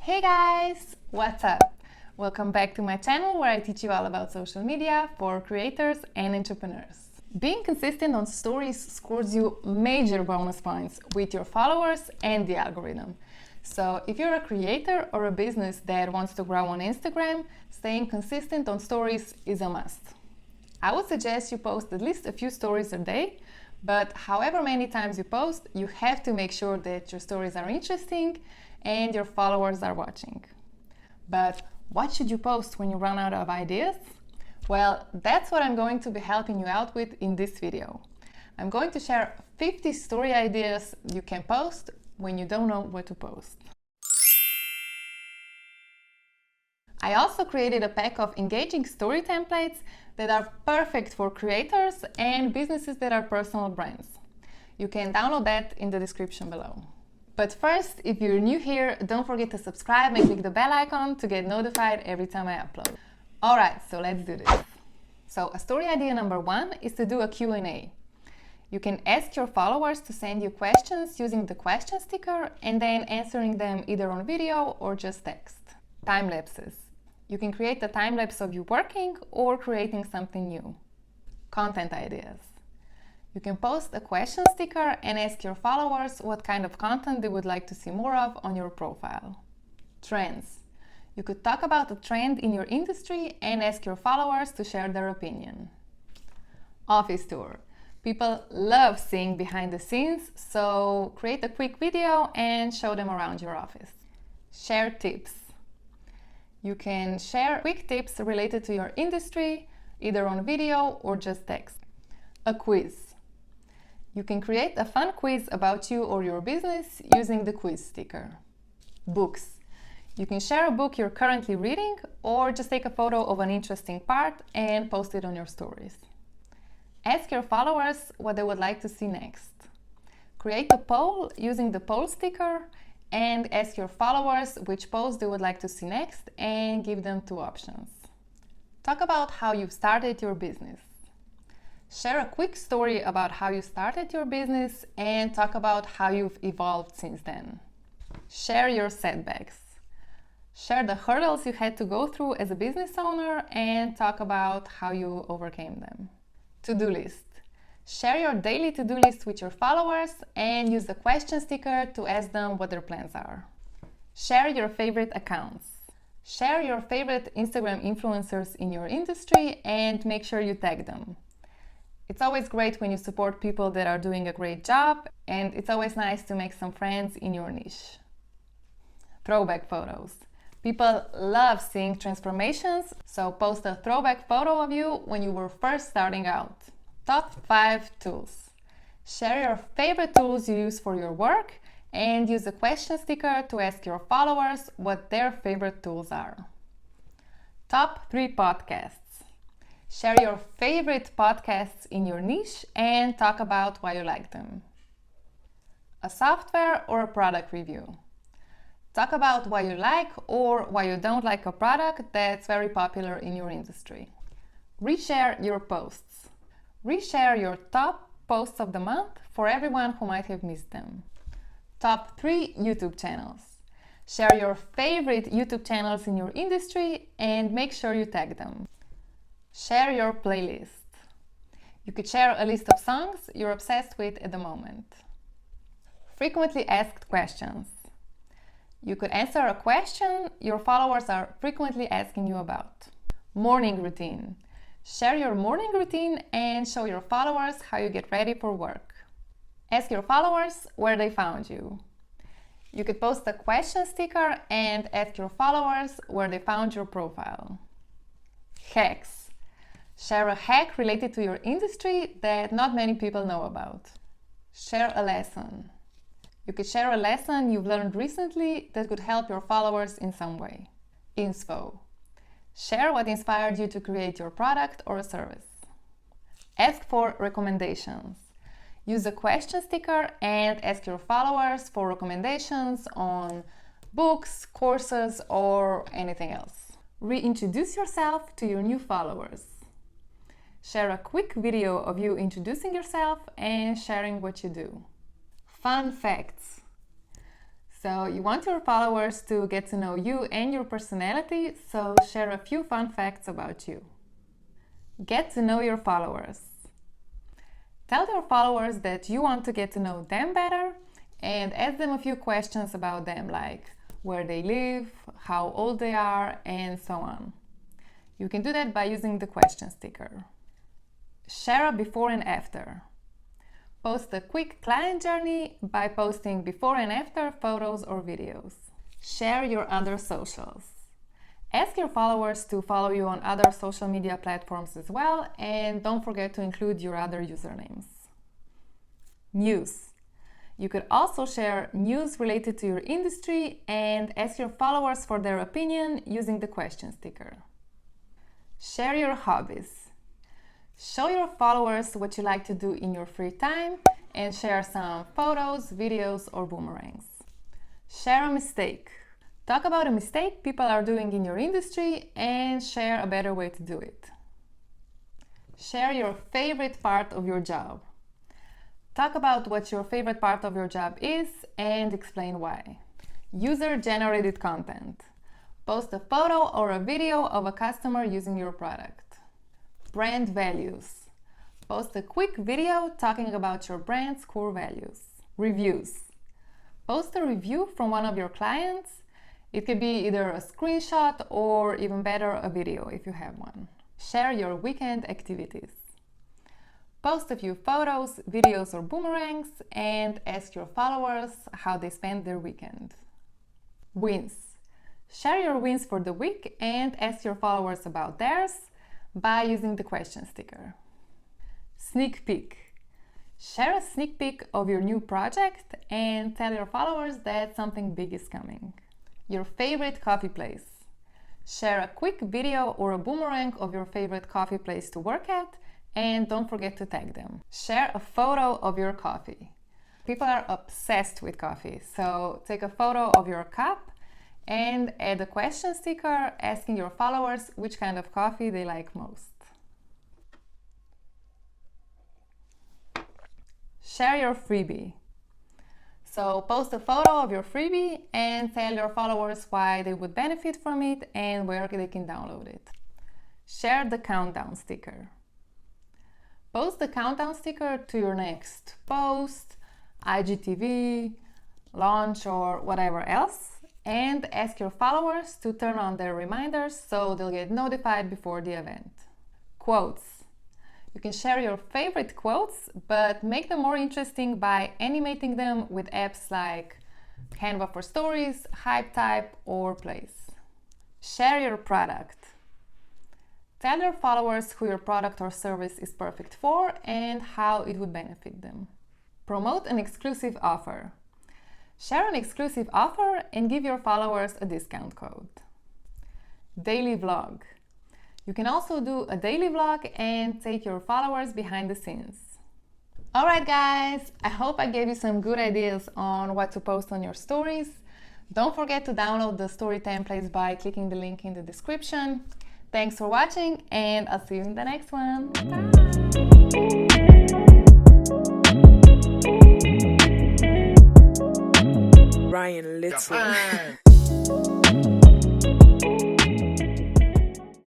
Hey guys, what's up? Welcome back to my channel where I teach you all about social media for creators and entrepreneurs. Being consistent on stories scores you major bonus points with your followers and the algorithm. So if you're a creator or a business that wants to grow on Instagram, staying consistent on stories is a must. I would suggest you post at least a few stories a day, but however many times you post, you have to make sure that your stories are interesting and your followers are watching. But what should you post when you run out of ideas? Well, that's what I'm going to be helping you out with in this video. I'm going to share 50 story ideas you can post when you don't know what to post. I also created a pack of engaging story templates that are perfect for creators and businesses that are personal brands. You can download that in the description below. But first, if you're new here, don't forget to subscribe and click the bell icon to get notified every time I upload. Alright, so let's do this. So a story idea number one is to do a Q&A. You can ask your followers to send you questions using the question sticker and then answering them either on video or just text. Time lapses. You can create a time lapse of you working or creating something new. Content ideas. You can post a question sticker and ask your followers what kind of content they would like to see more of on your profile. Trends. You could talk about a trend in your industry and ask your followers to share their opinion. Office tour. People love seeing behind the scenes, so create a quick video and show them around your office. Share tips. You can share quick tips related to your industry, either on video or just text. A quiz. You can create a fun quiz about you or your business using the quiz sticker. Books. You can share a book you're currently reading or just take a photo of an interesting part and post it on your stories. Ask your followers what they would like to see next. Create a poll using the poll sticker and ask your followers which post they would like to see next and give them two options. Talk about how you started your business. Share a quick story about how you started your business and talk about how you've evolved since then. Share your setbacks. Share the hurdles you had to go through as a business owner and talk about how you overcame them. To-do list. Share your daily to-do list with your followers and use the question sticker to ask them what their plans are. Share your favorite accounts. Share your favorite Instagram influencers in your industry and make sure you tag them. It's always great when you support people that are doing a great job, and it's always nice to make some friends in your niche. Throwback photos. People love seeing transformations, so post a throwback photo of you when you were first starting out. Top 5 tools. Share your favorite tools you use for your work and use a question sticker to ask your followers what their favorite tools are. Top 3 podcasts. Share your favorite podcasts in your niche and talk about why you like them. A software or a product review. Talk about why you like or why you don't like a product that's very popular in your industry. Reshare your posts. Reshare your top posts of the month for everyone who might have missed them. Top 3 YouTube channels. Share your favorite YouTube channels in your industry and make sure you tag them. Share your playlist. You could share a list of songs you're obsessed with at the moment. Frequently asked questions. You could answer a question your followers are frequently asking you about. Morning routine. Share your morning routine and show your followers how you get ready for work. Ask your followers where they found you. You could post a question sticker and ask your followers where they found your profile. Hacks. Share a hack related to your industry that not many people know about. Share a lesson. You could share a lesson you've learned recently that could help your followers in some way. Inspo. Share what inspired you to create your product or a service. Ask for recommendations. Use a question sticker and ask your followers for recommendations on books, courses, or anything else. Reintroduce yourself to your new followers. Share a quick video of you introducing yourself and sharing what you do. Fun facts. So you want your followers to get to know you and your personality, so share a few fun facts about you. Get to know your followers. Tell your followers that you want to get to know them better and ask them a few questions about them, like where they live, how old they are, and so on. You can do that by using the question sticker. Share a before and after. Post a quick client journey by posting before and after photos or videos. Share your other socials. Ask your followers to follow you on other social media platforms as well, and don't forget to include your other usernames. News. You could also share news related to your industry and ask your followers for their opinion using the question sticker. Share your hobbies. Show your followers what you like to do in your free time and share some photos, videos, or boomerangs. Share a mistake. Talk about a mistake people are doing in your industry and share a better way to do it. Share your favorite part of your job. Talk about what your favorite part of your job is and explain why. User-generated content. Post a photo or a video of a customer using your product. Brand values. Post a quick video talking about your brand's core values. Reviews. Post a review from one of your clients. It could be either a screenshot or, even better, a video if you have one. Share your weekend activities. Post a few photos, videos, or boomerangs and ask your followers how they spend their weekend. Wins. Share your wins for the week and ask your followers about theirs by using the question sticker. Sneak peek. Share a sneak peek of your new project and tell your followers that something big is coming. Your favorite coffee place. Share a quick video or a boomerang of your favorite coffee place to work at and don't forget to tag them. Share a photo of your coffee. People are obsessed with coffee, so take a photo of your cup and add a question sticker asking your followers which kind of coffee they like most. Share your freebie. So post a photo of your freebie and tell your followers why they would benefit from it and where they can download it. Share the countdown sticker. Post the countdown sticker to your next post, IGTV, launch, or whatever else, and ask your followers to turn on their reminders so they'll get notified before the event. Quotes. You can share your favorite quotes, but make them more interesting by animating them with apps like Canva for Stories, HypeType, or Place. Share your product. Tell your followers who your product or service is perfect for and how it would benefit them. Promote an exclusive offer. Share an exclusive offer and give your followers a discount code. Daily vlog. You can also do a daily vlog and take your followers behind the scenes. Alright guys, I hope I gave you some good ideas on what to post on your stories. Don't forget to download the story templates by clicking the link in the description. Thanks for watching and I'll see you in the next one. Bye. Ryan Little.